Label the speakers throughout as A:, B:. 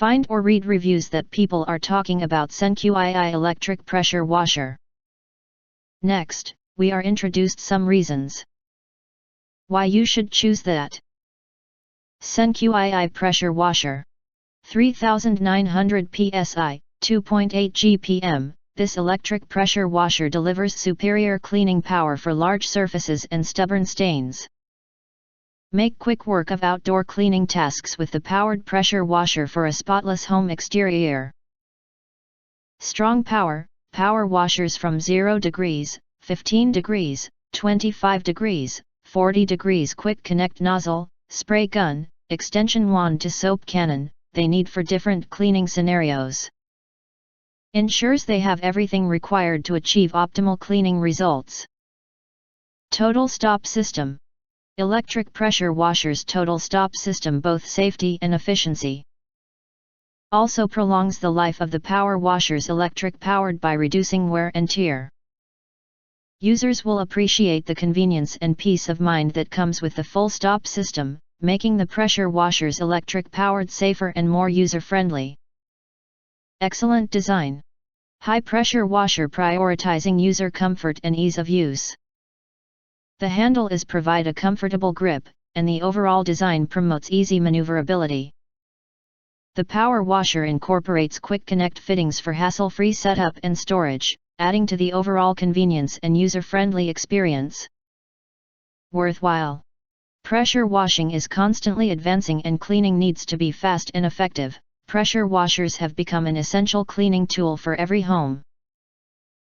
A: Find or read reviews that people are talking about SEN-QII Electric Pressure Washer. Next, we are introduced some reasons why you should choose that. SEN-QII Pressure Washer. 3900 psi, 2.8 GPM. This electric pressure washer delivers superior cleaning power for large surfaces and stubborn stains. Make quick work of outdoor cleaning tasks with the powered pressure washer for a spotless home exterior. Strong power washers from 0 degrees, 15 degrees, 25 degrees, 40 degrees. Quick connect nozzle, spray gun, extension wand to soap cannon, they need for different cleaning scenarios. Ensures they have everything required to achieve optimal cleaning results. Total stop system. Electric pressure washers total stop system, both safety and efficiency. Also prolongs the life of the power washers electric powered by reducing wear and tear. Users will appreciate the convenience and peace of mind that comes with the full stop system, making the pressure washers electric powered safer and more user-friendly. Excellent design. High pressure washer prioritizing user comfort and ease of use. The handle is provide a comfortable grip, and the overall design promotes easy maneuverability. The power washer incorporates quick connect fittings for hassle-free setup and storage, adding to the overall convenience and user-friendly experience. Worthwhile. Pressure washing is constantly advancing and cleaning needs to be fast and effective. Pressure washers have become an essential cleaning tool for every home.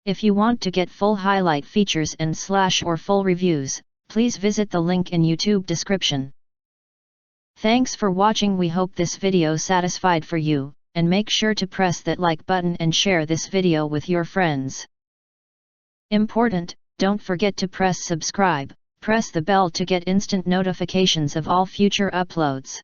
A: If you want to get full highlight features and / full reviews, please visit the link in YouTube description. Thanks for watching. We hope this video satisfied for you, and make sure to press that like button and share this video with your friends. Important, don't forget to press subscribe, press the bell to get instant notifications of all future uploads.